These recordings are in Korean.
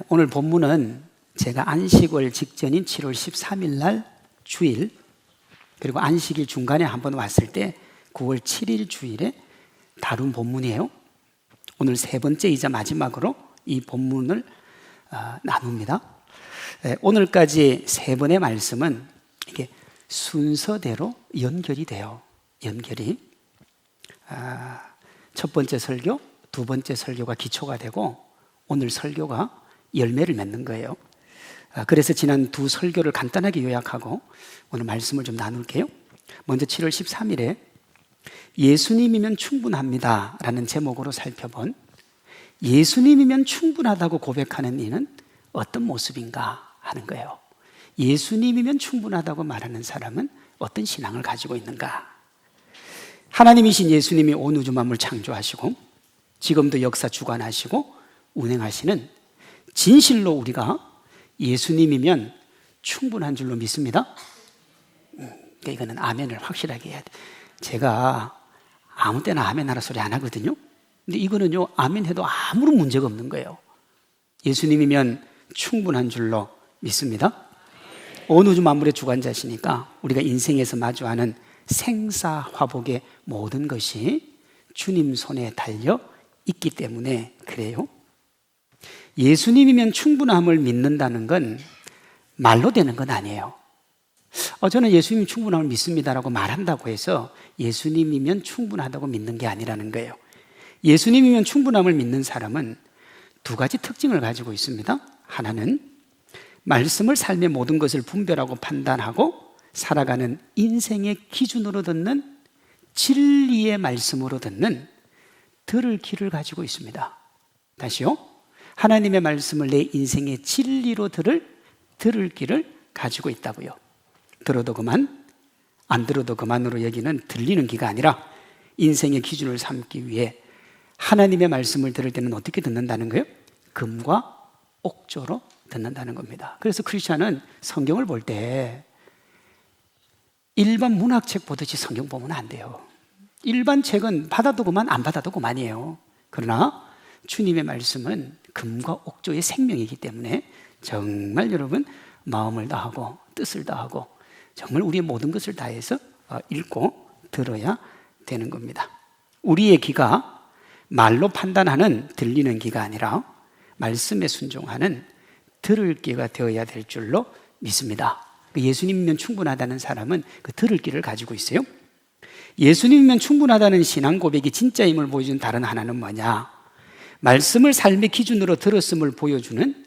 오늘 본문은 제가 안식월 직전인 7월 13일 날 주일, 그리고 안식일 중간에 한번 왔을 때 9월 7일 주일에 다룬 본문이에요. 오늘 세 번째이자 마지막으로 이 본문을 나눕니다. 오늘까지 세 번의 말씀은 이게 순서대로 연결이 돼요. 연결이. 첫 번째 설교, 두 번째 설교가 기초가 되고 오늘 설교가 열매를 맺는 거예요. 그래서 지난 두 설교를 간단하게 요약하고 오늘 말씀을 좀 나눌게요. 먼저 7월 13일에 예수님이면 충분합니다 라는 제목으로 살펴본 예수님이면 충분하다고 고백하는 이는 어떤 모습인가 하는 거예요. 예수님이면 충분하다고 말하는 사람은 어떤 신앙을 가지고 있는가. 하나님이신 예수님이 온 우주 만물 창조하시고 지금도 역사 주관하시고 운행하시는 진실로 우리가 예수님이면 충분한 줄로 믿습니다. 이거는 아멘을 확실하게 해야 돼. 제가 아무 때나 아멘 하라 소리 안 하거든요. 근데 이거는요, 아멘 해도 아무런 문제가 없는 거예요. 예수님이면 충분한 줄로 믿습니다. 온 우주 만물의 주관자시니까 우리가 인생에서 마주하는 생사화복의 모든 것이 주님 손에 달려 있기 때문에 그래요. 예수님이면 충분함을 믿는다는 건 말로 되는 건 아니에요. 저는 예수님 충분함을 믿습니다라고 말한다고 해서 예수님이면 충분하다고 믿는 게 아니라는 거예요. 예수님이면 충분함을 믿는 사람은 두 가지 특징을 가지고 있습니다. 하나는 말씀을 삶의 모든 것을 분별하고 판단하고 살아가는 인생의 기준으로 듣는 진리의 말씀으로 듣는 들을 귀를 가지고 있습니다. 다시요. 하나님의 말씀을 내 인생의 진리로 들을 귀를 가지고 있다고요. 들어도 그만, 안 들어도 그만으로 여기는 들리는 귀가 아니라 인생의 기준을 삼기 위해 하나님의 말씀을 들을 때는 어떻게 듣는다는 거예요? 금과 옥조로 듣는다는 겁니다. 그래서 크리스찬은 성경을 볼 때 일반 문학책 보듯이 성경 보면 안 돼요. 일반 책은 받아도 그만, 안 받아도 그만이에요. 그러나 주님의 말씀은 금과 옥조의 생명이기 때문에 정말 여러분 마음을 다하고 뜻을 다하고 정말 우리의 모든 것을 다해서 읽고 들어야 되는 겁니다. 우리의 귀가 말로 판단하는 들리는 귀가 아니라 말씀에 순종하는 들을 귀가 되어야 될 줄로 믿습니다. 예수님이면 충분하다는 사람은 그 들을 귀를 가지고 있어요. 예수님이면 충분하다는 신앙 고백이 진짜임을 보여주는 다른 하나는 뭐냐? 말씀을 삶의 기준으로 들었음을 보여주는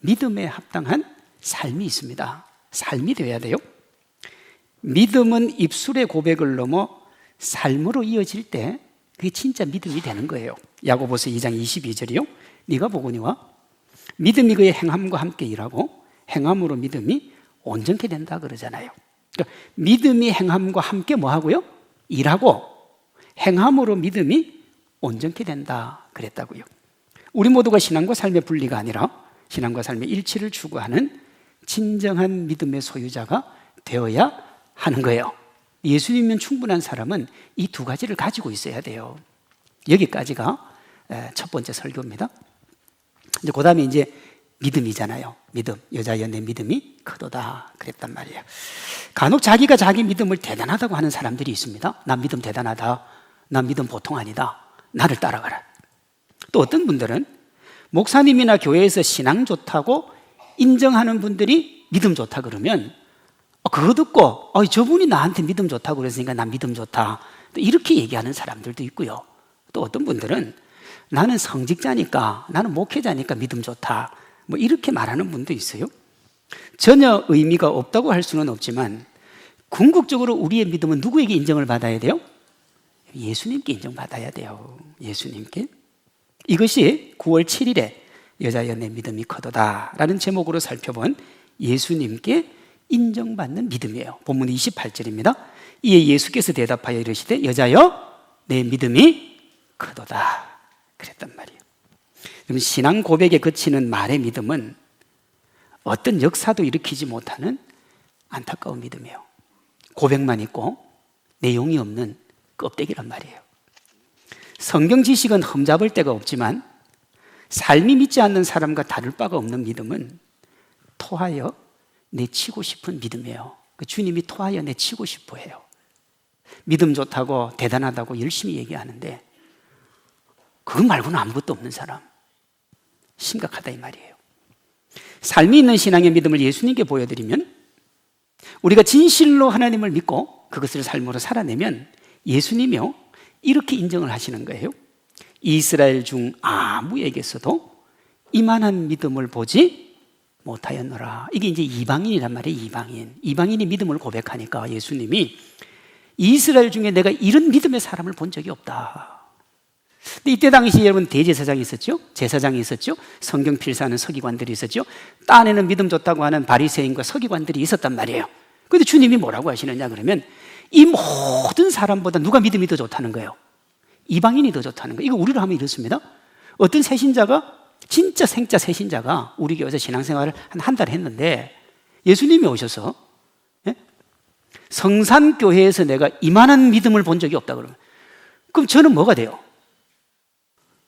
믿음에 합당한 삶이 있습니다. 삶이 되어야 돼요. 믿음은 입술의 고백을 넘어 삶으로 이어질 때 그게 진짜 믿음이 되는 거예요. 야고보서 2장 22절이요. 네가 보거니와 믿음이 그의 행함과 함께 일하고 행함으로 믿음이 온전케 된다 그러잖아요. 그러니까 믿음이 행함과 함께 뭐 하고요? 일하고 행함으로 믿음이 온전케 된다 그랬다고요. 우리 모두가 신앙과 삶의 분리가 아니라 신앙과 삶의 일치를 추구하는 진정한 믿음의 소유자가 되어야 하는 거예요. 예수님이면 충분한 사람은 이 두 가지를 가지고 있어야 돼요. 여기까지가 첫 번째 설교입니다. 이제 그 다음에 이제 믿음이잖아요. 믿음, 여자여 내 믿음이 크도다 그랬단 말이에요. 간혹 자기가 자기 믿음을 대단하다고 하는 사람들이 있습니다. 난 믿음 대단하다, 난 믿음 보통 아니다, 나를 따라가라. 또 어떤 분들은 목사님이나 교회에서 신앙 좋다고 인정하는 분들이 믿음 좋다 그러면 그거 듣고 저분이 나한테 믿음 좋다고 그랬으니까 난 믿음 좋다, 또 이렇게 얘기하는 사람들도 있고요. 또 어떤 분들은 나는 성직자니까, 나는 목회자니까 믿음 좋다, 뭐 이렇게 말하는 분도 있어요. 전혀 의미가 없다고 할 수는 없지만 궁극적으로 우리의 믿음은 누구에게 인정을 받아야 돼요? 예수님께 인정받아야 돼요. 예수님께. 이것이 9월 7일에 여자여 내 믿음이 크도다 라는 제목으로 살펴본 예수님께 인정받는 믿음이에요. 본문 28절입니다. 이에 예수께서 대답하여 이르시되 여자여 내 믿음이 크도다 그랬단 말이에요. 그럼 신앙 고백에 그치는 말의 믿음은 어떤 역사도 일으키지 못하는 안타까운 믿음이에요. 고백만 있고 내용이 없는 껍데기란 말이에요. 성경 지식은 흠잡을 데가 없지만 삶이 믿지 않는 사람과 다를 바가 없는 믿음은 토하여 내치고 싶은 믿음이에요. 주님이 토하여 내치고 싶어 해요. 믿음 좋다고 대단하다고 열심히 얘기하는데 그거 말고는 아무것도 없는 사람, 심각하다 이 말이에요. 삶이 있는 신앙의 믿음을 예수님께 보여드리면, 우리가 진실로 하나님을 믿고 그것을 삶으로 살아내면 예수님이요 이렇게 인정을 하시는 거예요. 이스라엘 중 아무에게서도 이만한 믿음을 보지 못하였노라. 이게 이제 이방인이란 말이에요. 이방인이 믿음을 고백하니까 예수님이 이스라엘 중에 내가 이런 믿음의 사람을 본 적이 없다. 근데 이때 당시 여러분 대제사장이 있었죠? 제사장이 있었죠? 성경 필사하는 서기관들이 있었죠? 딴에는 믿음 좋다고 하는 바리새인과 서기관들이 있었단 말이에요. 그런데 주님이 뭐라고 하시느냐 그러면 이 모든 사람보다 누가 믿음이 더 좋다는 거예요? 이방인이 더 좋다는 거예요. 이거 우리로 하면 이렇습니다. 어떤 새신자가, 진짜 생자 새신자가 우리 교회에서 신앙생활을 한 달 했는데 예수님이 오셔서 성산교회에서 내가 이만한 믿음을 본 적이 없다 그러면, 그럼 저는 뭐가 돼요?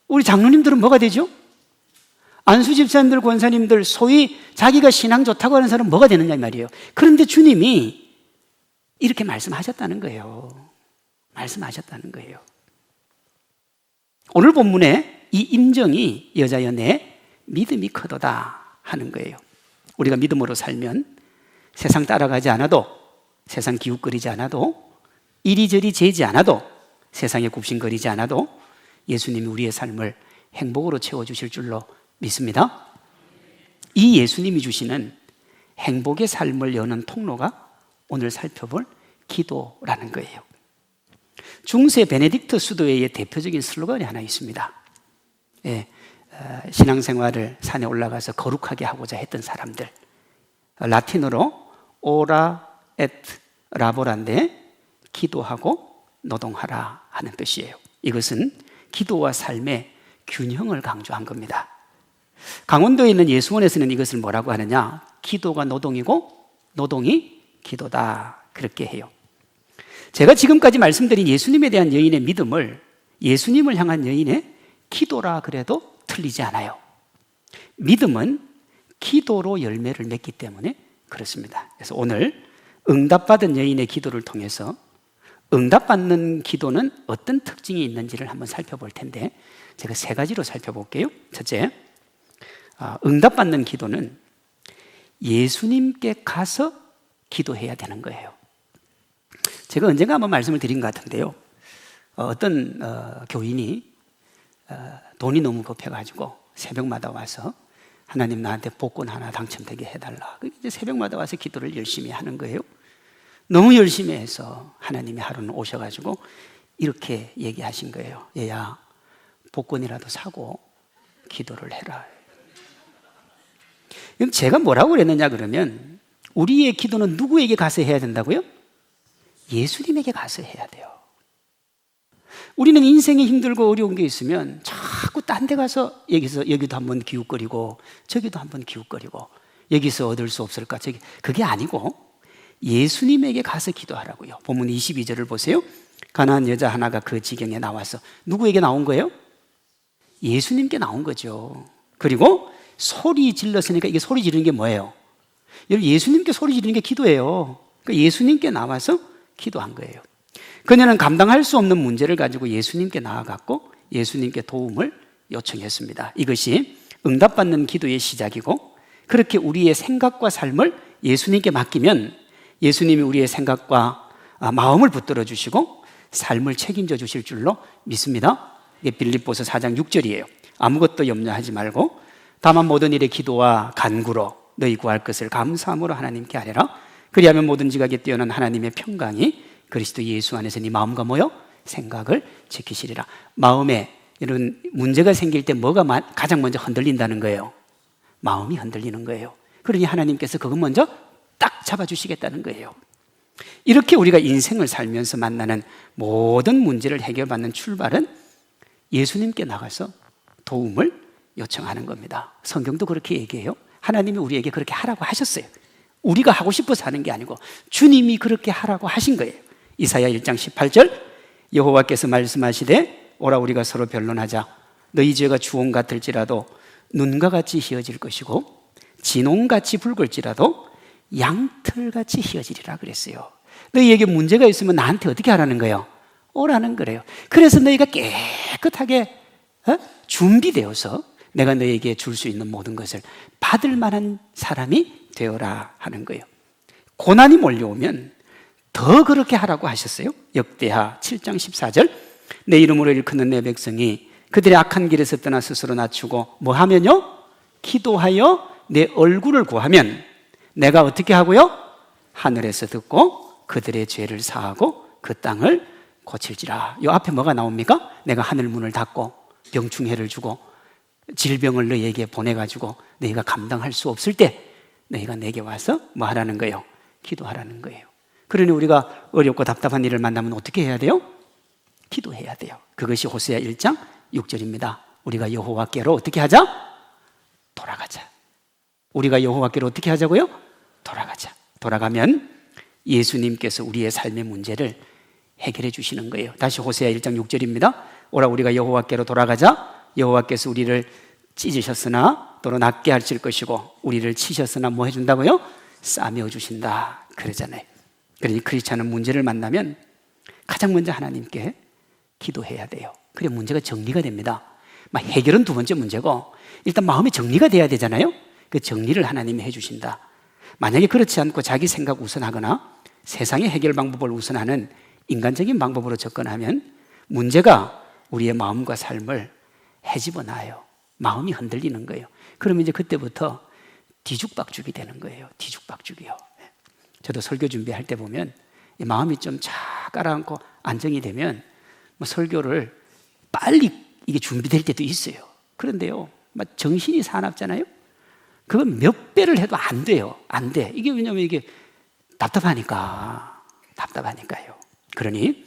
우리 장로님들은 뭐가 되죠? 안수 집사님들, 권사님들, 소위 자기가 신앙 좋다고 하는 사람은 뭐가 되느냐 이 말이에요. 그런데 주님이 이렇게 말씀하셨다는 거예요. 말씀하셨다는 거예요. 오늘 본문에 이 임정이 여자여 내 믿음이 크도다 하는 거예요. 우리가 믿음으로 살면 세상 따라가지 않아도, 세상 기웃거리지 않아도, 이리저리 재지 않아도, 세상에 굽신거리지 않아도 예수님이 우리의 삶을 행복으로 채워주실 줄로 믿습니다. 이 예수님이 주시는 행복의 삶을 여는 통로가 오늘 살펴볼 기도라는 거예요. 중세 베네딕트 수도회의 대표적인 슬로건이 하나 있습니다. 신앙생활을 산에 올라가서 거룩하게 하고자 했던 사람들, 라틴어로 오라 에트 라보란데 기도하고 노동하라 하는 뜻이에요. 이것은 기도와 삶의 균형을 강조한 겁니다. 강원도에 있는 예수원에서는 이것을 뭐라고 하느냐, 기도가 노동이고 노동이 기도다 그렇게 해요. 제가 지금까지 말씀드린 예수님에 대한 여인의 믿음을 예수님을 향한 여인의 기도라 그래도 틀리지 않아요. 믿음은 기도로 열매를 맺기 때문에 그렇습니다. 그래서 오늘 응답받은 여인의 기도를 통해서 응답받는 기도는 어떤 특징이 있는지를 한번 살펴볼 텐데, 제가 세 가지로 살펴볼게요. 첫째, 응답받는 기도는 예수님께 가서 기도해야 되는 거예요. 제가 언젠가 한번 말씀을 드린 것 같은데요. 어떤 교인이 돈이 너무 급해가지고 새벽마다 와서 하나님 나한테 복권 하나 당첨되게 해달라. 이제 새벽마다 와서 기도를 열심히 하는 거예요. 너무 열심히 해서 하나님이 하루는 오셔가지고 이렇게 얘기하신 거예요. 얘야, 복권이라도 사고 기도를 해라. 그럼 제가 뭐라고 그랬느냐 그러면, 우리의 기도는 누구에게 가서 해야 된다고요? 예수님에게 가서 해야 돼요. 우리는 인생이 힘들고 어려운 게 있으면 자꾸 딴 데 가서 여기도 한번 기웃거리고 저기도 한번 기웃거리고 여기서 얻을 수 없을까 저기, 그게 아니고 예수님에게 가서 기도하라고요. 본문 22절을 보세요. 가난한 여자 하나가 그 지경에 나와서, 누구에게 나온 거예요? 예수님께 나온 거죠. 그리고 소리 질렀으니까, 이게 소리 지르는 게 뭐예요? 여러분, 예수님께 소리 지르는 게 기도예요. 그러니까 예수님께 나와서 기도한 거예요. 그녀는 감당할 수 없는 문제를 가지고 예수님께 나아갔고 예수님께 도움을 요청했습니다. 이것이 응답받는 기도의 시작이고, 그렇게 우리의 생각과 삶을 예수님께 맡기면 예수님이 우리의 생각과 마음을 붙들어 주시고 삶을 책임져 주실 줄로 믿습니다. 이게 빌립보서 4장 6절이에요. 아무것도 염려하지 말고 다만 모든 일에 기도와 간구로 너희 구할 것을 감사함으로 하나님께 아뢰라. 그리하면 모든 지각에 뛰어난 하나님의 평강이 그리스도 예수 안에서 네 마음과 뭐요? 생각을 지키시리라. 마음에 이런 문제가 생길 때 뭐가 가장 먼저 흔들린다는 거예요? 마음이 흔들리는 거예요. 그러니 하나님께서 그거 먼저 딱 잡아주시겠다는 거예요. 이렇게 우리가 인생을 살면서 만나는 모든 문제를 해결받는 출발은 예수님께 나가서 도움을 요청하는 겁니다. 성경도 그렇게 얘기해요. 하나님이 우리에게 그렇게 하라고 하셨어요. 우리가 하고 싶어서 하는 게 아니고 주님이 그렇게 하라고 하신 거예요. 이사야 1장 18절, 여호와께서 말씀하시되 오라 우리가 서로 변론하자. 너희 죄가 주홍 같을지라도 눈과 같이 희어질 것이고 진홍같이 붉을지라도 양털같이 희어지리라 그랬어요. 너희에게 문제가 있으면 나한테 어떻게 하라는 거예요? 오라는 거래요. 그래서 너희가 깨끗하게 준비되어서 내가 너희에게 줄 수 있는 모든 것을 받을 만한 사람이 되어라 하는 거예요. 고난이 몰려오면 더 그렇게 하라고 하셨어요. 역대하 7장 14절 내 이름으로 일컫는 내 백성이 그들의 악한 길에서 떠나 스스로 낮추고 뭐 하면요? 기도하여 내 얼굴을 구하면 내가 어떻게 하고요? 하늘에서 듣고 그들의 죄를 사하고 그 땅을 고칠지라. 이 앞에 뭐가 나옵니까? 내가 하늘 문을 닫고 병충해를 주고 질병을 너희에게 보내가지고 너희가 감당할 수 없을 때 너희가 내게 와서 뭐 하라는 거예요? 기도하라는 거예요. 그러니 우리가 어렵고 답답한 일을 만나면 어떻게 해야 돼요? 기도해야 돼요. 그것이 호세아 1장 6절입니다. 우리가 여호와께로 어떻게 하자? 돌아가자. 우리가 여호와께로 어떻게 하자고요? 돌아가자. 돌아가면 예수님께서 우리의 삶의 문제를 해결해 주시는 거예요. 다시 호세아 1장 6절입니다. 오라 우리가 여호와께로 돌아가자. 여호와께서 우리를 찢으셨으나 또는 낫게 하실 것이고 우리를 치셨으나 뭐 해준다고요? 싸매어 주신다 그러잖아요. 그러니 크리스찬은 문제를 만나면 가장 먼저 하나님께 기도해야 돼요. 그래 문제가 정리가 됩니다. 해결은 두 번째 문제고 일단 마음이 정리가 돼야 되잖아요. 그 정리를 하나님이 해주신다. 만약에 그렇지 않고 자기 생각 우선하거나 세상의 해결 방법을 우선하는 인간적인 방법으로 접근하면 문제가 우리의 마음과 삶을 헤집어 놔요. 마음이 흔들리는 거예요. 그러면 이제 그때부터 뒤죽박죽이 되는 거예요. 뒤죽박죽이요. 저도 설교 준비할 때 보면 마음이 좀 쫙 깔아앉고 안정이 되면 설교를 빨리 이게 준비될 때도 있어요. 그런데요, 정신이 사납잖아요. 그건 몇 배를 해도 안 돼요. 안 돼. 이게 왜냐면 이게 답답하니까요. 그러니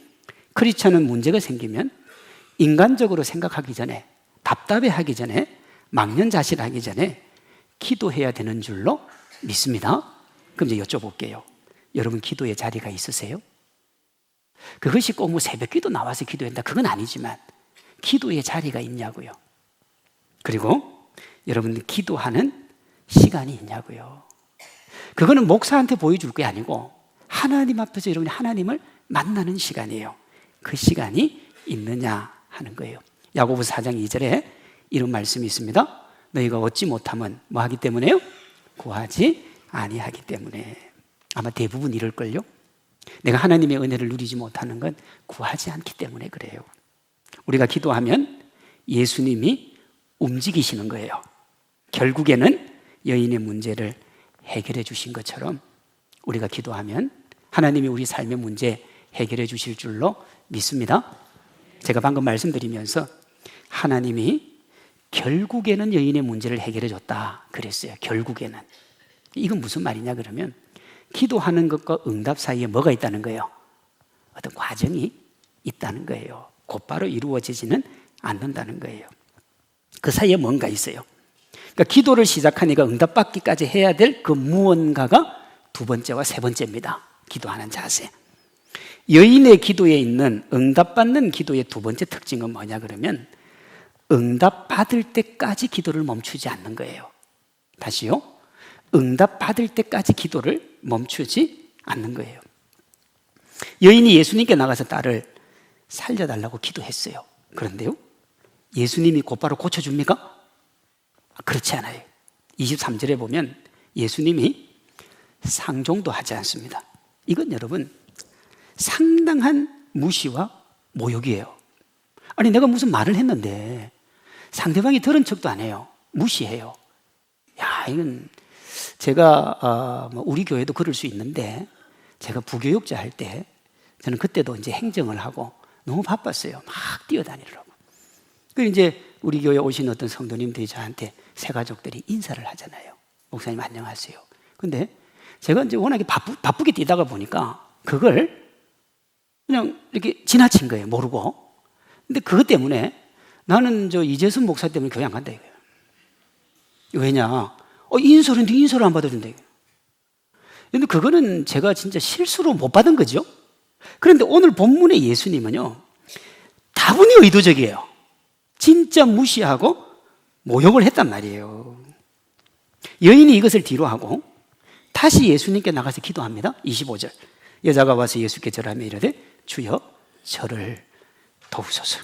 크리스찬은 문제가 생기면 인간적으로 생각하기 전에 답답해하기 전에 망연자실하기 전에 기도해야 되는 줄로 믿습니다. 그럼 이제 여쭤볼게요. 여러분 기도의 자리가 있으세요? 그것이 꼭 새벽 기도 나와서 기도한다 그건 아니지만 기도의 자리가 있냐고요. 그리고 여러분 기도하는 시간이 있냐고요. 그거는 목사한테 보여줄 게 아니고 하나님 앞에서 여러분이 하나님을 만나는 시간이에요. 그 시간이 있느냐 하는 거예요. 야고보서 4장 2절에 이런 말씀이 있습니다. 너희가 얻지 못하면 뭐 하기 때문에요? 구하지 아니하기 때문에. 아마 대부분 이럴걸요. 내가 하나님의 은혜를 누리지 못하는 건 구하지 않기 때문에 그래요. 우리가 기도하면 예수님이 움직이시는 거예요. 결국에는 여인의 문제를 해결해 주신 것처럼 우리가 기도하면 하나님이 우리 삶의 문제 해결해 주실 줄로 믿습니다. 제가 방금 말씀드리면서 하나님이 결국에는 여인의 문제를 해결해 줬다 그랬어요. 결국에는. 이건 무슨 말이냐 그러면 기도하는 것과 응답 사이에 뭐가 있다는 거예요? 어떤 과정이 있다는 거예요. 곧바로 이루어지지는 않는다는 거예요. 그 사이에 뭔가 있어요. 그러니까 기도를 시작하니까 응답받기까지 해야 될 그 무언가가 두 번째와 세 번째입니다. 기도하는 자세. 여인의 기도에 있는 응답받는 기도의 두 번째 특징은 뭐냐 그러면 응답받을 때까지 기도를 멈추지 않는 거예요. 다시요. 응답받을 때까지 기도를 멈추지 않는 거예요. 여인이 예수님께 나가서 딸을 살려달라고 기도했어요. 그런데요, 예수님이 곧바로 고쳐줍니까? 그렇지 않아요. 23절에 보면 예수님이 상종도 하지 않습니다. 이건 여러분 상당한 무시와 모욕이에요. 아니 내가 무슨 말을 했는데 상대방이 들은 척도 안 해요. 무시해요. 야, 이건 제가 우리 교회도 그럴 수 있는데 제가 부교육자 할 때 저는 그때도 이제 행정을 하고 너무 바빴어요. 막 뛰어다니려고. 그 이제 우리 교회 오신 어떤 성도님들이 저한테 새 가족들이 인사를 하잖아요. 목사님 안녕하세요. 근데 제가 이제 워낙에 바쁘게 뛰다가 보니까 그걸 그냥 이렇게 지나친 거예요. 모르고. 근데 그것 때문에 나는 저 이재순 목사 때문에 교회 안 간다 이거예요. 왜냐? 인솔인데 인솔을 안 받아준다 이거예요. 근데 그거는 제가 진짜 실수로 못 받은 거죠. 그런데 오늘 본문의 예수님은요, 다분히 의도적이에요. 진짜 무시하고 모욕을 했단 말이에요. 여인이 이것을 뒤로하고 다시 예수님께 나가서 기도합니다. 25절. 여자가 와서 예수께 절하며 이르되 주여 저를 도우소서.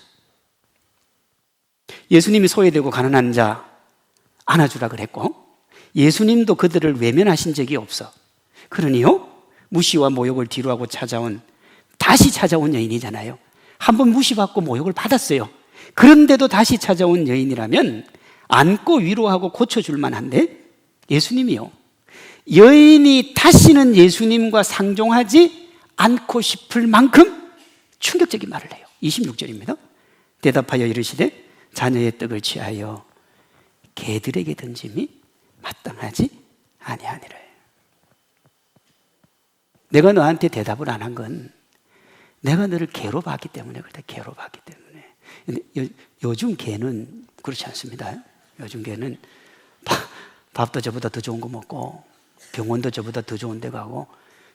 예수님이 소외되고 가난한 자 안아주라 그랬고 예수님도 그들을 외면하신 적이 없어. 그러니요 무시와 모욕을 뒤로하고 다시 찾아온 여인이잖아요. 한번 무시받고 모욕을 받았어요. 그런데도 다시 찾아온 여인이라면 안고 위로하고 고쳐줄 만한데 예수님이요 여인이 다시는 예수님과 상종하지 않고 싶을 만큼 충격적인 말을 해요. 26절입니다. 대답하여 이르시되 자녀의 떡을 취하여 개들에게 던짐이 마땅하지 아니하니라. 내가 너한테 대답을 안 한 건 내가 너를 개로 봤기 때문에 그래. 개로 봤기 때문에. 근데 요즘 개는 그렇지 않습니다. 요즘 개는 밥도 저보다 더 좋은 거 먹고 병원도 저보다 더 좋은 데 가고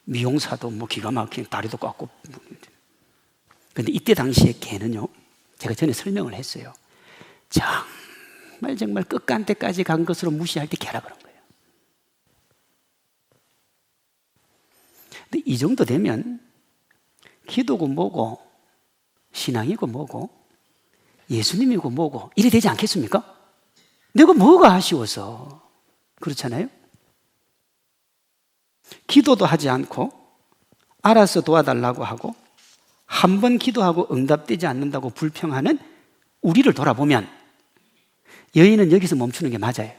미용사도 뭐 기가 막히게 다리도 깎고. 근데 이때 당시에 개는요 제가 전에 설명을 했어요. 정말 끝간때까지 간 것으로 무시할 때 개라 그런 거예요. 근데 이 정도 되면 기도고 뭐고 신앙이고 뭐고 예수님이고 뭐고 이래 되지 않겠습니까? 내가 뭐가 아쉬워서 그렇잖아요. 기도도 하지 않고 알아서 도와달라고 하고 한 번 기도하고 응답되지 않는다고 불평하는 우리를 돌아보면 여인은 여기서 멈추는 게 맞아요.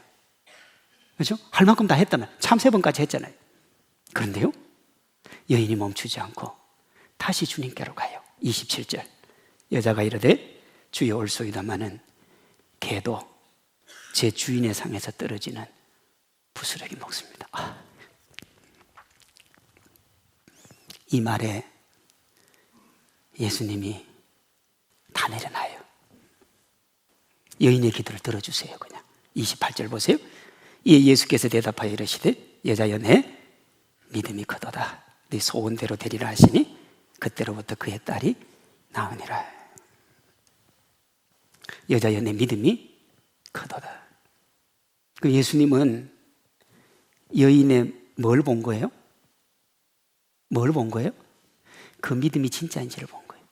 그렇죠? 할 만큼 다 했다면 참 3번까지 했잖아요. 그런데요 여인이 멈추지 않고 다시 주님께로 가요. 27절. 여자가 이르되 주여 올소이다마는 개도 제 주인의 상에서 떨어지는 부스러기 먹습니다. 이 말에 예수님이 다 내려놔요. 여인의 기도를 들어주세요. 그냥 28절 보세요. 이에 예수께서 대답하여 이르시되 여자여 내 믿음이 크도다. 네 소원대로 되리라 하시니 그때로부터 그의 딸이 나으니라. 여자여 내 믿음이 크도다. 그 예수님은 여인의 뭘 본 거예요? 뭘 본 거예요? 그 믿음이 진짜인지를 본 거예요.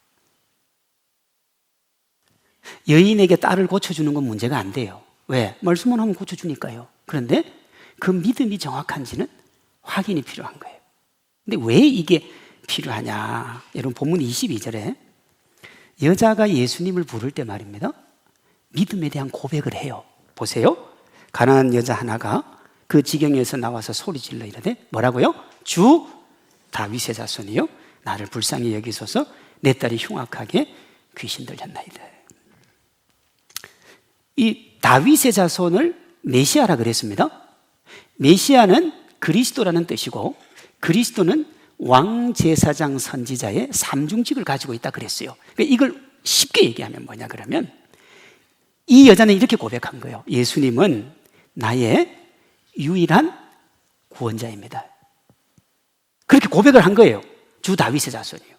여인에게 딸을 고쳐주는 건 문제가 안 돼요. 왜? 말씀만 하면 고쳐주니까요. 그런데 그 믿음이 정확한지는 확인이 필요한 거예요. 근데 왜 이게 필요하냐? 여러분 본문 22절에 여자가 예수님을 부를 때 말입니다. 믿음에 대한 고백을 해요. 보세요. 가난한 여자 하나가 그 지경에서 나와서 소리질러 이르되 뭐라고요? 주 다윗의 자손이요 나를 불쌍히 여기소서 내 딸이 흉악하게 귀신 들렸나이다. 이 다윗의 자손을 메시아라 그랬습니다. 메시아는 그리스도라는 뜻이고 그리스도는 왕제사장 선지자의 삼중직을 가지고 있다 그랬어요. 그러니까 이걸 쉽게 얘기하면 뭐냐 그러면 이 여자는 이렇게 고백한 거예요. 예수님은 나의 유일한 구원자입니다. 그렇게 고백을 한 거예요. 주 다윗의 자손이요.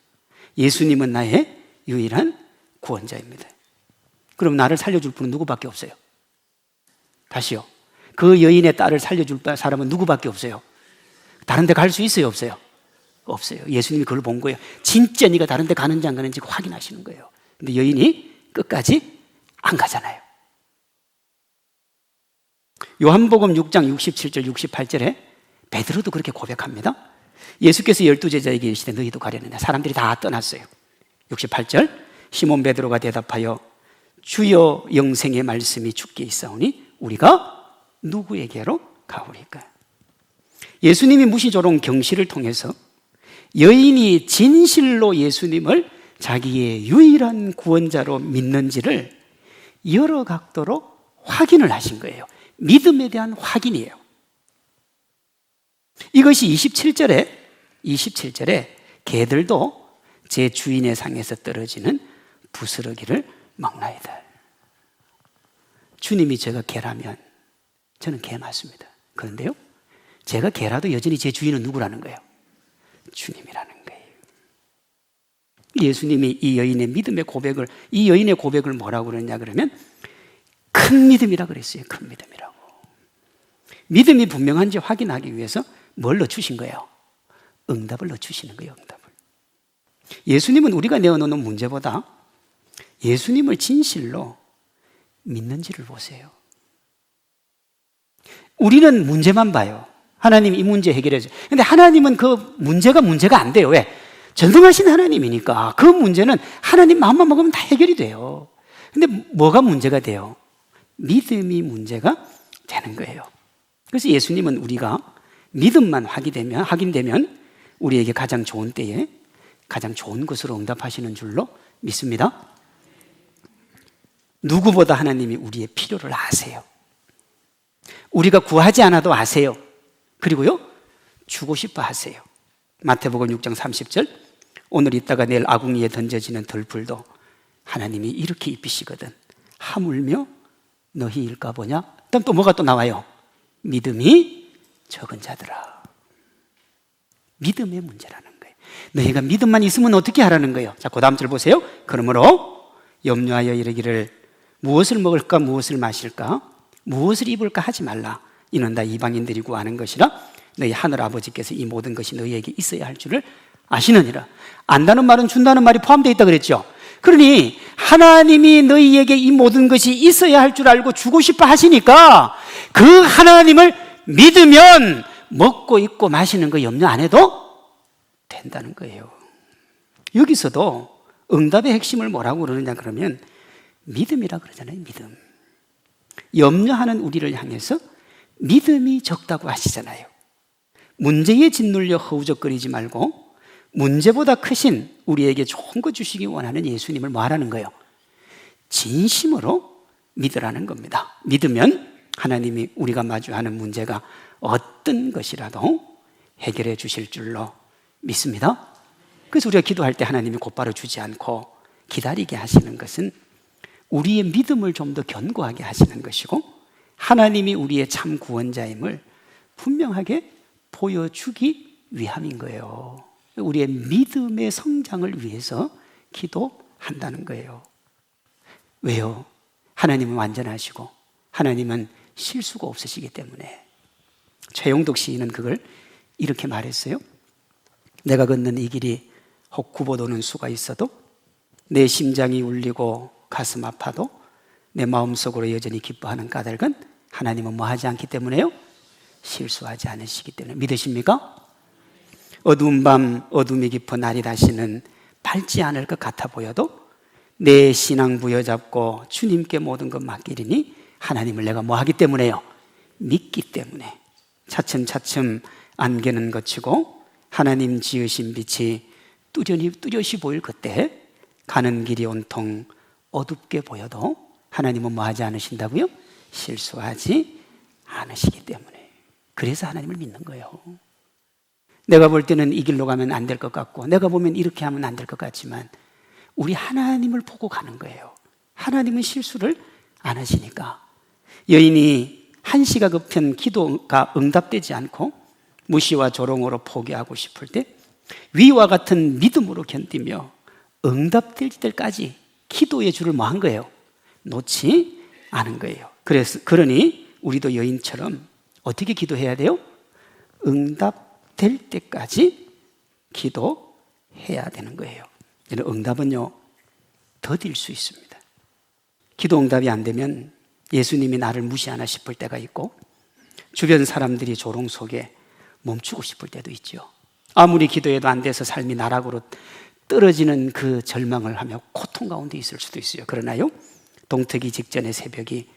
예수님은 나의 유일한 구원자입니다. 그럼 나를 살려줄 분은 누구밖에 없어요? 다시요. 그 여인의 딸을 살려줄 사람은 누구밖에 없어요? 다른 데 갈 수 있어요? 없어요? 없어요. 예수님이 그걸 본 거예요. 진짜 네가 다른 데 가는지 안 가는지 확인하시는 거예요. 근데 여인이 끝까지 안 가잖아요. 요한복음 6장 67절 68절에 베드로도 그렇게 고백합니다. 예수께서 12제자에게 이르시되 너희도 가려느냐. 사람들이 다 떠났어요. 68절 시몬 베드로가 대답하여 주여 영생의 말씀이 주께 있사오니 우리가 누구에게로 가오리까. 예수님이 무시조롱 경시를 통해서 여인이 진실로 예수님을 자기의 유일한 구원자로 믿는지를 여러 각도로 확인을 하신 거예요. 믿음에 대한 확인이에요. 이것이 27절에 개들도 제 주인의 상에서 떨어지는 부스러기를 먹나이다. 주님이 제가 개라면 저는 개 맞습니다. 그런데요, 제가 개라도 여전히 제 주인은 누구라는 거예요? 주님이라는 거예요. 예수님이 이 여인의 고백을 뭐라고 그러냐 그러면 큰 믿음이라 그랬어요. 큰 믿음이라고. 믿음이 분명한지 확인하기 위해서 뭘 넣어주신 거예요? 응답을 넣어주시는 거예요. 응답을. 예수님은 우리가 내어놓는 문제보다 예수님을 진실로 믿는지를 보세요. 우리는 문제만 봐요. 하나님 이 문제 해결해줘. 근데 하나님은 그 문제가 안 돼요. 왜? 전능하신 하나님이니까 그 문제는 하나님 마음만 먹으면 다 해결이 돼요. 근데 뭐가 문제가 돼요? 믿음이 문제가 되는 거예요. 그래서 예수님은 우리가 믿음만 확인되면 우리에게 가장 좋은 때에 가장 좋은 것으로 응답하시는 줄로 믿습니다. 누구보다 하나님이 우리의 필요를 아세요. 우리가 구하지 않아도 아세요. 그리고요, 주고 싶어 하세요. 마태복음 6장 30절, 오늘 있다가 내일 아궁이에 던져지는 덜풀도 하나님이 이렇게 입히시거든. 하물며 너희 일까 보냐? 그다음 또 뭐가 또 나와요? 믿음이 적은 자들아. 믿음의 문제라는 거예요. 너희가 믿음만 있으면 어떻게 하라는 거예요? 자, 그 다음 절 보세요. 그러므로 염려하여 이르기를 무엇을 먹을까 무엇을 마실까 무엇을 입을까 하지 말라. 이는 다 이방인들이 구하는 것이라 너희 하늘 아버지께서 이 모든 것이 너희에게 있어야 할 줄을 아시느니라. 안다는 말은 준다는 말이 포함되어 있다 그랬죠. 그러니 하나님이 너희에게 이 모든 것이 있어야 할 줄 알고 주고 싶어 하시니까 그 하나님을 믿으면 먹고 입고 마시는 거 염려 안 해도 된다는 거예요. 여기서도 응답의 핵심을 뭐라고 그러느냐 그러면 믿음이라 그러잖아요. 믿음. 염려하는 우리를 향해서 믿음이 적다고 하시잖아요. 문제에 짓눌려 허우적거리지 말고 문제보다 크신 우리에게 좋은 거 주시기 원하는 예수님을 뭐 하라는 거예요? 진심으로 믿으라는 겁니다. 믿으면 하나님이 우리가 마주하는 문제가 어떤 것이라도 해결해 주실 줄로 믿습니다. 그래서 우리가 기도할 때 하나님이 곧바로 주지 않고 기다리게 하시는 것은 우리의 믿음을 좀 더 견고하게 하시는 것이고 하나님이 우리의 참 구원자임을 분명하게 보여주기 위함인 거예요. 우리의 믿음의 성장을 위해서 기도한다는 거예요. 왜요? 하나님은 완전하시고 하나님은 실수가 없으시기 때문에. 최용덕 시인은 그걸 이렇게 말했어요. 내가 걷는 이 길이 혹 굽어도는 수가 있어도 내 심장이 울리고 가슴 아파도 내 마음속으로 여전히 기뻐하는 까닭은 하나님은 뭐 하지 않기 때문에요? 실수하지 않으시기 때문에. 믿으십니까? 어두운 밤 어둠이 깊어 날이 다시는 밝지 않을 것 같아 보여도 내 신앙 부여잡고 주님께 모든 것 맡기리니 하나님을 내가 뭐 하기 때문에요? 믿기 때문에. 차츰차츰 안개는 거치고 하나님 지으신 빛이 뚜렷이 보일 그때 가는 길이 온통 어둡게 보여도 하나님은 뭐 하지 않으신다고요? 실수하지 않으시기 때문에. 그래서 하나님을 믿는 거예요. 내가 볼 때는 이 길로 가면 안 될 것 같고 내가 보면 이렇게 하면 안 될 것 같지만 우리 하나님을 보고 가는 거예요. 하나님은 실수를 안 하시니까. 여인이 한시가 급한 기도가 응답되지 않고 무시와 조롱으로 포기하고 싶을 때 위와 같은 믿음으로 견디며 응답될 때까지 기도의 줄을 뭐 한 거예요? 놓지 않은 거예요. 그러니 우리도 여인처럼 어떻게 기도해야 돼요? 응답될 때까지 기도해야 되는 거예요. 응답은요, 더딜 수 있습니다. 기도 응답이 안 되면 예수님이 나를 무시하나 싶을 때가 있고 주변 사람들이 조롱 속에 멈추고 싶을 때도 있죠. 아무리 기도해도 안 돼서 삶이 나락으로 떨어지는 그 절망을 하며 고통 가운데 있을 수도 있어요. 그러나요, 동트기 직전의 새벽이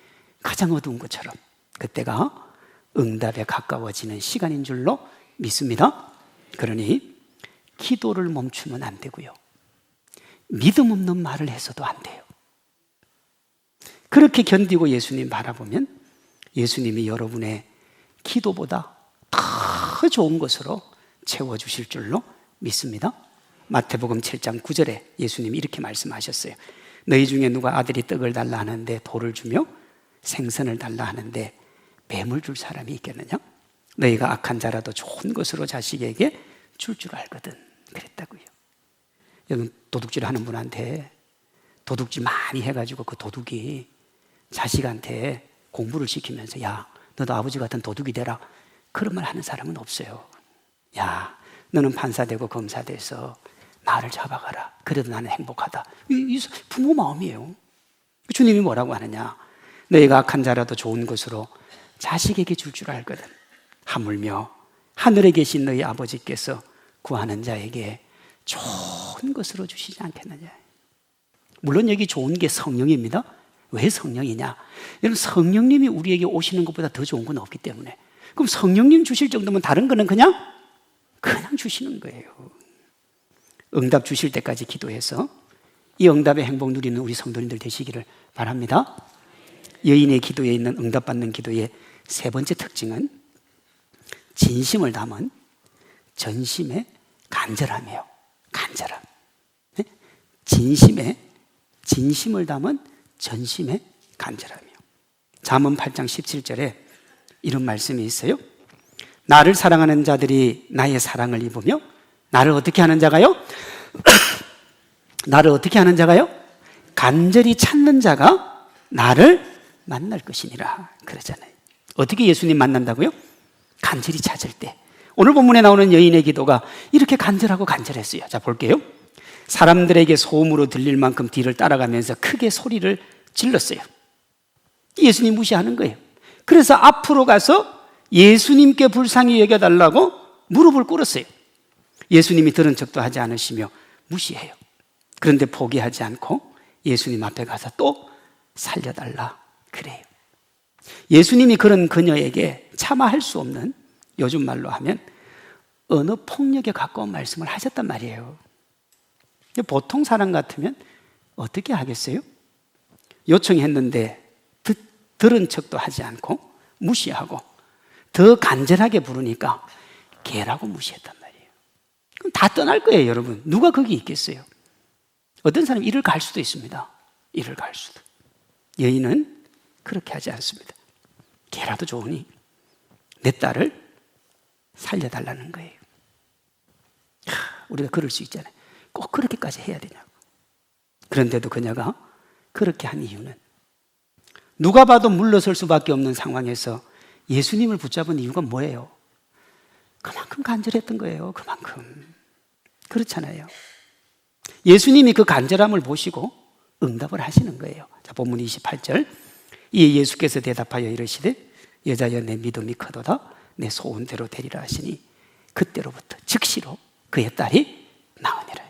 가장 어두운 것처럼 그때가 응답에 가까워지는 시간인 줄로 믿습니다. 그러니 기도를 멈추면 안 되고요, 믿음 없는 말을 해서도 안 돼요. 그렇게 견디고 예수님 바라보면 예수님이 여러분의 기도보다 더 좋은 것으로 채워주실 줄로 믿습니다. 마태복음 7장 9절에 예수님이 이렇게 말씀하셨어요. 너희 중에 누가 아들이 떡을 달라 하는데 돌을 주며 생선을 달라 하는데 뱀을 줄 사람이 있겠느냐? 너희가 악한 자라도 좋은 것으로 자식에게 줄 알거든. 그랬다고요. 여러분, 도둑질 하는 분한테 도둑질 많이 해가지고 그 도둑이 자식한테 공부를 시키면서 야, 너도 아버지 같은 도둑이 되라, 그런 말 하는 사람은 없어요. 야, 너는 판사 되고 검사 돼서 나를 잡아가라, 그래도 나는 행복하다. 이 부모 마음이에요. 주님이 뭐라고 하느냐, 너희가 악한 자라도 좋은 것으로 자식에게 줄 줄 알거든. 하물며 하늘에 계신 너희 아버지께서 구하는 자에게 좋은 것으로 주시지 않겠느냐. 물론 여기 좋은 게 성령입니다. 왜 성령이냐? 여러분, 성령님이 우리에게 오시는 것보다 더 좋은 건 없기 때문에. 그럼 성령님 주실 정도면 다른 거는 그냥 주시는 거예요. 응답 주실 때까지 기도해서 이 응답의 행복 누리는 우리 성도님들 되시기를 바랍니다. 여인의 기도에 있는 응답받는 기도의 세 번째 특징은 진심을 담은 전심의 간절함이에요. 간절함. 네? 진심을 담은 전심의 간절함이에요. 잠언 8장 17절에 이런 말씀이 있어요. 나를 사랑하는 자들이 나의 사랑을 입으며 나를 어떻게 하는 자가요? 나를 어떻게 하는 자가요? 간절히 찾는 자가 나를 만날 것이니라 그러잖아요. 어떻게 예수님 만난다고요? 간절히 찾을 때. 오늘 본문에 나오는 여인의 기도가 이렇게 간절하고 간절했어요. 자, 볼게요. 사람들에게 소음으로 들릴 만큼 뒤를 따라가면서 크게 소리를 질렀어요. 예수님 무시하는 거예요. 그래서 앞으로 가서 예수님께 불쌍히 여겨달라고 무릎을 꿇었어요. 예수님이 들은 척도 하지 않으시며 무시해요. 그런데 포기하지 않고 예수님 앞에 가서 또 살려달라 그래요. 예수님이 그런 그녀에게 차마 할 수 없는, 요즘 말로 하면 언어 폭력에 가까운 말씀을 하셨단 말이에요. 보통 사람 같으면 어떻게 하겠어요? 요청했는데 들은 척도 하지 않고 무시하고 더 간절하게 부르니까 개라고 무시했단 말이에요. 그럼 다 떠날 거예요, 여러분. 누가 거기 있겠어요? 어떤 사람이 이를 갈 수도 있습니다. 이를 갈 수도. 여인은 그렇게 하지 않습니다. 개라도 좋으니 내 딸을 살려달라는 거예요. 우리가 그럴 수 있잖아요. 꼭 그렇게까지 해야 되냐고. 그런데도 그녀가 그렇게 한 이유는 누가 봐도 물러설 수밖에 없는 상황에서 예수님을 붙잡은 이유가 뭐예요? 그만큼 간절했던 거예요. 그만큼. 그렇잖아요. 예수님이 그 간절함을 보시고 응답을 하시는 거예요. 자, 본문 28절. 이에 예수께서 대답하여 이르시되 여자여 내 믿음이 크도다 내 소원대로 되리라 하시니 그때로부터 즉시로 그의 딸이 나으니라.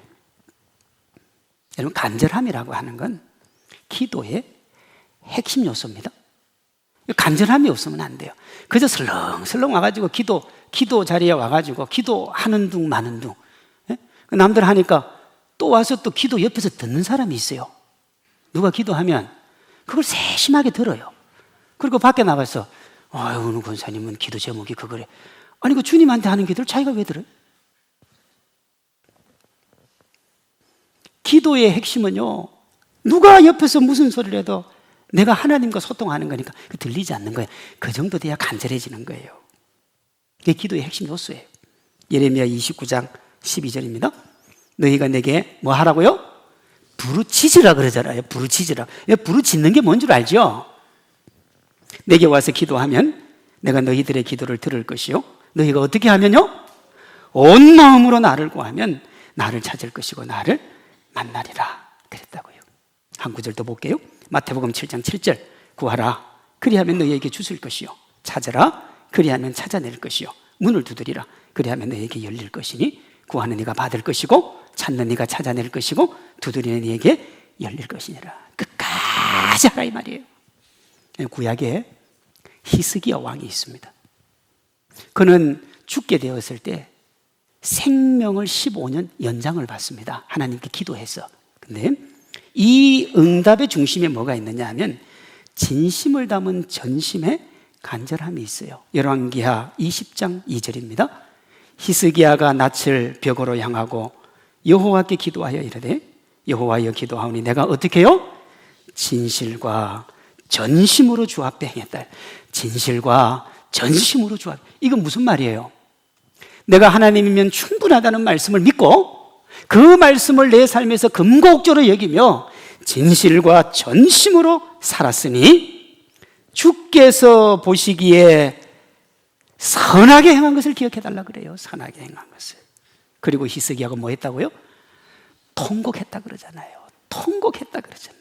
여러분, 간절함이라고 하는 건 기도의 핵심 요소입니다. 간절함이 없으면 안 돼요. 그저 슬렁슬렁 와가지고 기도 자리에 와가지고 기도하는 둥 마는 둥. 남들 하니까 또 와서 또 기도 옆에서 듣는 사람이 있어요. 누가 기도하면 그걸 세심하게 들어요. 그리고 밖에 나가서 아유, 오늘 권사님은 기도 제목이 그거래. 아니, 그 주님한테 하는 기도를 자기가 왜 들어요? 기도의 핵심은요, 누가 옆에서 무슨 소리를 해도 내가 하나님과 소통하는 거니까 들리지 않는 거예요. 그 정도 돼야 간절해지는 거예요. 그게 기도의 핵심 요소예요. 예레미야 29장 12절입니다. 너희가 내게 뭐 하라고요? 부르짖으라 그러잖아요. 부르짖으라. 부르짖는 게 뭔 줄 알죠? 내게 와서 기도하면 내가 너희들의 기도를 들을 것이요. 너희가 어떻게 하면요? 온 마음으로 나를 구하면 나를 찾을 것이고 나를 만나리라 그랬다고요. 한 구절 더 볼게요. 마태복음 7장 7절. 구하라 그리하면 너희에게 주실 것이요. 찾으라 그리하면 찾아낼 것이요. 문을 두드리라 그리하면 너희에게 열릴 것이니 구하는 이가 받을 것이고 찾는 이가 찾아낼 것이고 두드리는 이에게 열릴 것이니라. 끝까지 하라 이 말이에요. 구약에 히스기야 왕이 있습니다. 그는 죽게 되었을 때 생명을 15년 연장을 받습니다. 하나님께 기도해서. 근데 이 응답의 중심에 뭐가 있느냐 하면 진심을 담은 전심의 간절함이 있어요. 열왕기하 20장 2절입니다. 히스기야가 낯을 벽으로 향하고 여호와께 기도하여 이르되 여호와여 기도하오니 내가 어떻게 해요? 진실과 전심으로 주 앞에 행했다. 진실과 전심으로 주 앞에. 이건 무슨 말이에요? 내가 하나님이면 충분하다는 말씀을 믿고 그 말씀을 내 삶에서 금고옥조로 여기며 진실과 전심으로 살았으니 주께서 보시기에 선하게 행한 것을 기억해달라 그래요. 선하게 행한 것을. 그리고 히스기야가 뭐 했다고요? 통곡했다 그러잖아요. 통곡했다 그러잖아요.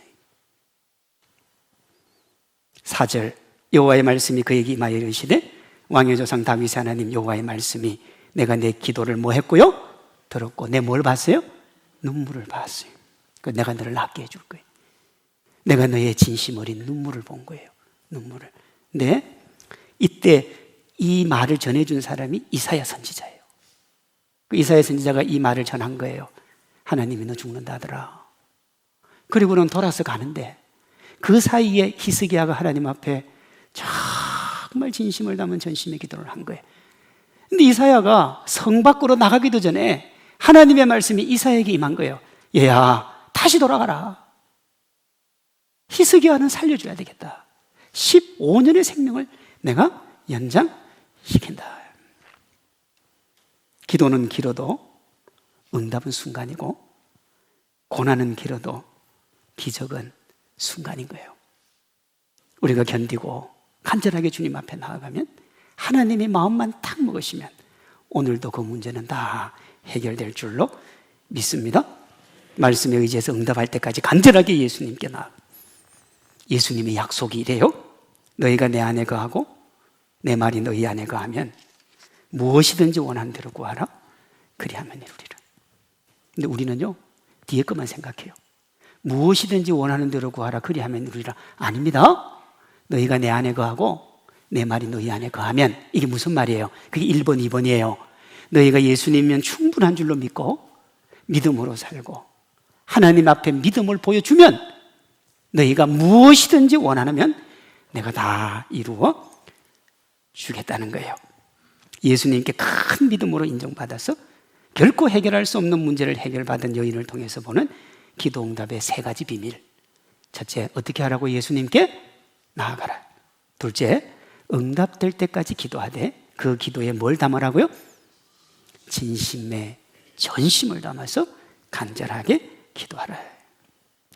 4절 여호와의 말씀이 그에게 임하여 이르시되 왕의 조상 다윗의 하나님 여호와의 말씀이 내가 내 기도를 뭐 했고요? 들었고 내 뭘 봤어요? 눈물을 봤어요. 내가 너를 낫게 해줄 거예요. 내가 너의 진심 어린 눈물을 본 거예요. 눈물을. 근데 이때 이 말을 전해준 사람이 이사야 선지자예요. 그 이사야 선지자가 이 말을 전한 거예요. 하나님이 너 죽는다 하더라. 그리고는 돌아서 가는데 그 사이에 히스기야가 하나님 앞에 정말 진심을 담은 전심의 기도를 한 거예요. 근데 이사야가 성 밖으로 나가기도 전에 하나님의 말씀이 이사야에게 임한 거예요. 얘야, 다시 돌아가라. 히스기야는 살려줘야 되겠다. 15년의 생명을 내가 연장시킨다. 기도는 길어도 응답은 순간이고 고난은 길어도 기적은 순간인 거예요. 우리가 견디고 간절하게 주님 앞에 나아가면 하나님의 마음만 딱 먹으시면 오늘도 그 문제는 다 해결될 줄로 믿습니다. 말씀에 의지해서 응답할 때까지 간절하게 예수님께 나아가. 예수님의 약속이 이래요. 너희가 내 안에 거하고 내 말이 너희 안에 거하면 무엇이든지 원하는 대로 구하라. 그리하면 이루리라. 근데 우리는요 뒤에 것만 생각해요. 무엇이든지 원하는 대로 구하라. 그리하면 이루리라. 아닙니다. 너희가 내 안에 거하고 내 말이 너희 안에 거하면, 이게 무슨 말이에요? 그게 1번, 2번이에요. 너희가 예수님이면 충분한 줄로 믿고 믿음으로 살고 하나님 앞에 믿음을 보여주면 너희가 무엇이든지 원하면 내가 다 이루어 주겠다는 거예요. 예수님께 큰 믿음으로 인정받아서 결코 해결할 수 없는 문제를 해결받은 여인을 통해서 보는 기도응답의 3가지 비밀. 첫째, 어떻게 하라고? 예수님께 나아가라. 둘째, 응답될 때까지 기도하되 그 기도에 뭘 담으라고요? 진심의 전심을 담아서 간절하게 기도하라.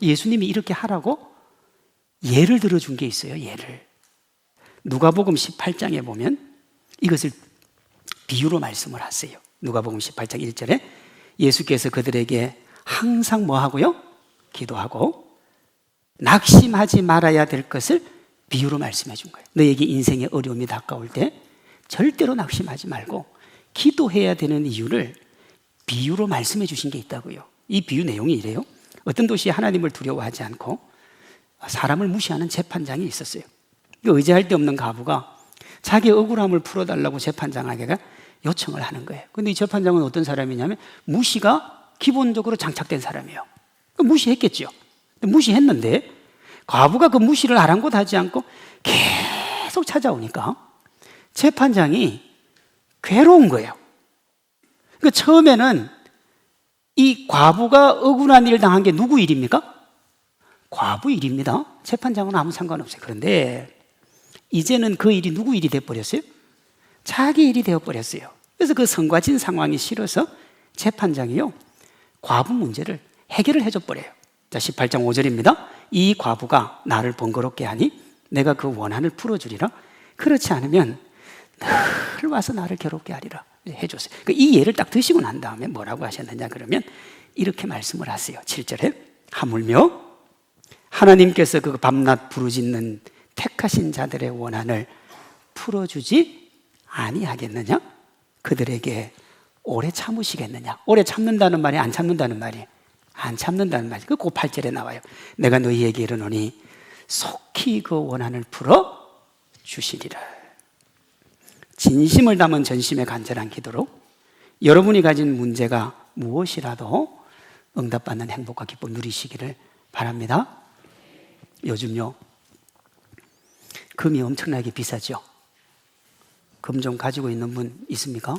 예수님이 이렇게 하라고 예를 들어준 게 있어요. 예를. 누가복음 18장에 보면 이것을 비유로 말씀을 하세요. 누가복음 18장 1절에 예수께서 그들에게 항상 뭐 하고요? 기도하고 낙심하지 말아야 될 것을 비유로 말씀해 준 거예요. 너에게 인생의 어려움이 다가올 때 절대로 낙심하지 말고 기도해야 되는 이유를 비유로 말씀해 주신 게 있다고요. 이 비유 내용이 이래요. 어떤 도시에 하나님을 두려워하지 않고 사람을 무시하는 재판장이 있었어요. 의지할 데 없는 과부가 자기의 억울함을 풀어달라고 재판장에게 요청을 하는 거예요. 그런데 이 재판장은 어떤 사람이냐면 무시가 기본적으로 장착된 사람이에요. 무시했겠죠. 무시했는데 과부가 그 무시를 아랑곳하지 않고 계속 찾아오니까 재판장이 괴로운 거예요. 그러니까 처음에는 이 과부가 억울한 일을 당한 게 누구 일입니까? 과부 일입니다. 재판장은 아무 상관없어요. 그런데 이제는 그 일이 누구 일이 되어버렸어요? 자기 일이 되어버렸어요. 그래서 그 성과진 상황이 싫어서 재판장이요 과부 문제를 해결을 해줘버려요. 자, 18장 5절입니다. 이 과부가 나를 번거롭게 하니 내가 그 원한을 풀어주리라. 그렇지 않으면 늘 와서 나를 괴롭게 하리라. 해줬어요. 이 예를 딱 드시고 난 다음에 뭐라고 하셨느냐 그러면 이렇게 말씀을 하세요. 7절에 하물며 하나님께서 그 밤낮 부르짖는 택하신 자들의 원한을 풀어주지 아니하겠느냐? 그들에게 오래 참으시겠느냐? 오래 참는다는 말이 안 참는다는 말이에요. 안 참는다는 말이 그 8절에 나와요. 내가 너희에게 이르노니 속히 그 원한을 풀어 주시리라. 진심을 담은 전심의 간절한 기도로 여러분이 가진 문제가 무엇이라도 응답받는 행복과 기쁨 누리시기를 바랍니다. 요즘요 금이 엄청나게 비싸죠. 금 좀 가지고 있는 분 있습니까?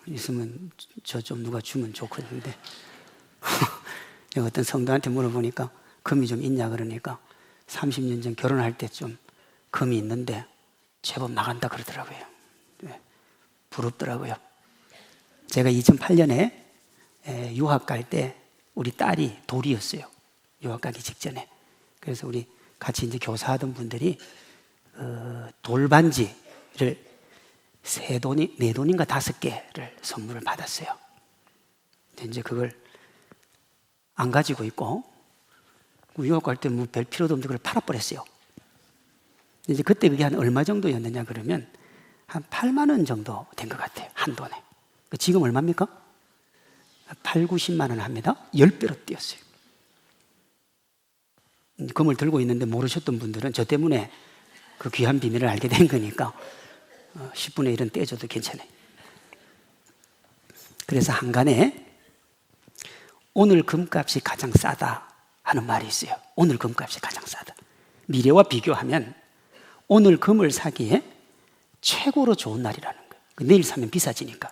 있으면 저 좀 누가 주면 좋겠는데 어떤 성도한테 물어보니까 금이 좀 있냐 그러니까 30년 전 결혼할 때 좀 금이 있는데 제법 나간다 그러더라고요. 네, 부럽더라고요. 제가 2008년에 유학 갈 때 우리 딸이 돌이었어요. 유학 가기 직전에. 그래서 우리 같이 이제 교사하던 분들이 돌반지를 4돈인가 5개를 선물을 받았어요. 이제 그걸 안 가지고 있고 유학 갈 때 뭐 별 필요도 없는데 그걸 팔아버렸어요. 이제 그때 그게 한 얼마 정도였느냐 그러면 한 8만 원 정도 된 것 같아요. 한 돈에. 지금 얼마입니까? 8, 90만 원 합니다. 10배로 뛰었어요. 금을 들고 있는데 모르셨던 분들은 저 때문에 그 귀한 비밀을 알게 된 거니까 10분의 1은 떼줘도 괜찮아요. 그래서 한간에 오늘 금값이 가장 싸다 하는 말이 있어요. 오늘 금값이 가장 싸다. 미래와 비교하면 오늘 금을 사기에 최고로 좋은 날이라는 거예요. 내일 사면 비싸지니까.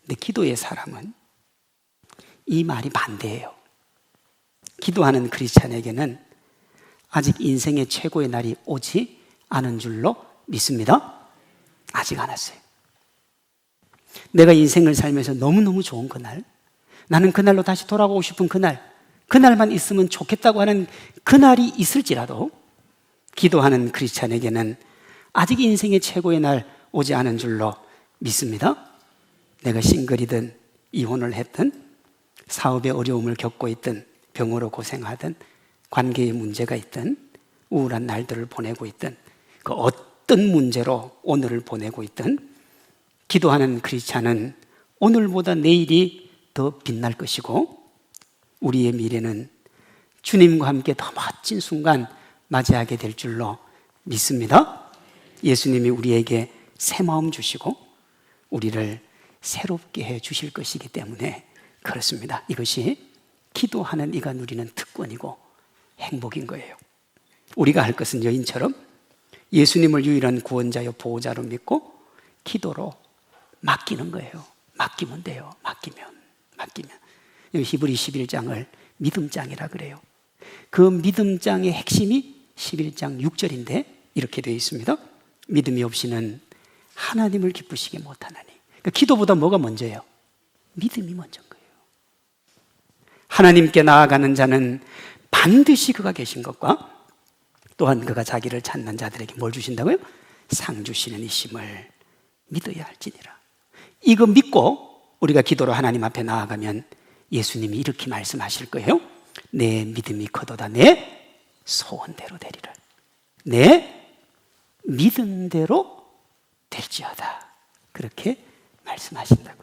근데 기도의 사람은 이 말이 반대예요. 기도하는 크리스찬에게는 아직 인생의 최고의 날이 오지 않은 줄로 믿습니다. 아직 안 왔어요. 내가 인생을 살면서 너무너무 좋은 그날, 나는 그날로 다시 돌아가고 싶은 그날만 있으면 좋겠다고 하는 그날이 있을지라도 기도하는 크리스찬에게는 아직 인생의 최고의 날 오지 않은 줄로 믿습니다. 내가 싱글이든 이혼을 했든 사업의 어려움을 겪고 있든 병으로 고생하든 관계의 문제가 있든 우울한 날들을 보내고 있든 그 어떤 문제로 오늘을 보내고 있든 기도하는 크리스찬은 오늘보다 내일이 더 빛날 것이고 우리의 미래는 주님과 함께 더 멋진 순간 맞이하게 될 줄로 믿습니다. 예수님이 우리에게 새 마음 주시고 우리를 새롭게 해 주실 것이기 때문에 그렇습니다. 이것이 기도하는 이가 누리는 특권이고 행복인 거예요. 우리가 할 것은 여인처럼 예수님을 유일한 구원자요 보호자로 믿고 기도로 맡기는 거예요. 맡기면 돼요. 맡기면. 히브리 11장을 믿음장이라 그래요. 그 믿음장의 핵심이 11장 6절인데 이렇게 되어 있습니다. 믿음이 없이는 하나님을 기쁘시게 못하나니. 그러니까 기도보다 뭐가 먼저예요? 믿음이 먼저인 거예요. 하나님께 나아가는 자는 반드시 그가 계신 것과 또한 그가 자기를 찾는 자들에게 뭘 주신다고요? 상 주시는 이심을 믿어야 할지니라. 이거 믿고 우리가 기도로 하나님 앞에 나아가면 예수님이 이렇게 말씀하실 거예요. 내 믿음이 커도다 내 소원대로 되리라. 내 믿음대로 될지어다. 그렇게 말씀하신다고요.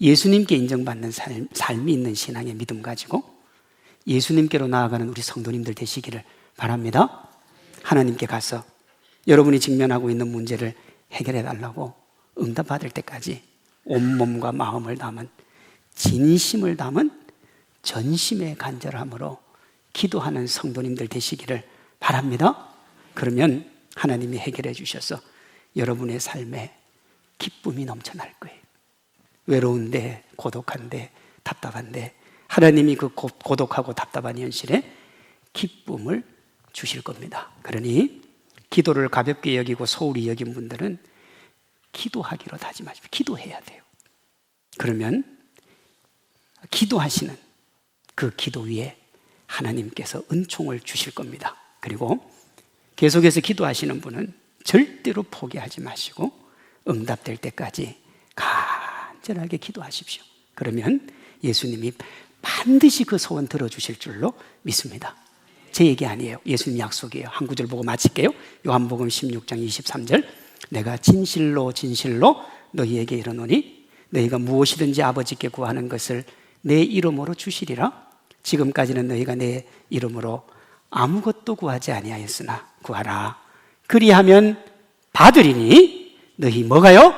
예수님께 인정받는 삶이 있는 신앙의 믿음 가지고 예수님께로 나아가는 우리 성도님들 되시기를 바랍니다. 하나님께 가서 여러분이 직면하고 있는 문제를 해결해 달라고 응답받을 때까지 온몸과 마음을 담은 진심을 담은 전심의 간절함으로 기도하는 성도님들 되시기를 바랍니다. 그러면 하나님이 해결해 주셔서 여러분의 삶에 기쁨이 넘쳐날 거예요. 외로운데 고독한데 답답한데 하나님이 그 고독하고 답답한 현실에 기쁨을 주실 겁니다. 그러니 기도를 가볍게 여기고 소홀히 여긴 분들은 기도하기로 다짐하십시오. 기도해야 돼요. 그러면 기도하시는 그 기도 위에 하나님께서 은총을 주실 겁니다. 그리고 계속해서 기도하시는 분은 절대로 포기하지 마시고 응답될 때까지 간절하게 기도하십시오. 그러면 예수님이 반드시 그 소원 들어주실 줄로 믿습니다. 제 얘기 아니에요. 예수님 약속이에요. 한 구절 보고 마칠게요. 요한복음 16장 23절 내가 진실로 진실로 너희에게 이르노니 너희가 무엇이든지 아버지께 구하는 것을 내 이름으로 주시리라. 지금까지는 너희가 내 이름으로 아무것도 구하지 아니하였으나 구하라. 그리하면 받으리니 너희 뭐가요?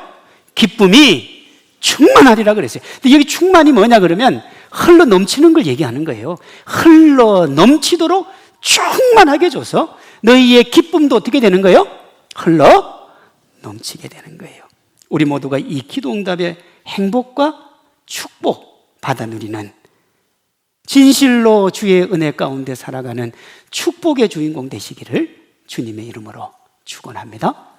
기쁨이 충만하리라 그랬어요. 근데 여기 충만이 뭐냐 그러면 흘러 넘치는 걸 얘기하는 거예요. 흘러 넘치도록 충만하게 줘서 너희의 기쁨도 어떻게 되는 거예요? 흘러 넘치게 되는 거예요. 우리 모두가 이 기도 응답의 행복과 축복 받아 누리는 진실로 주의 은혜 가운데 살아가는 축복의 주인공 되시기를 주님의 이름으로 축원합니다.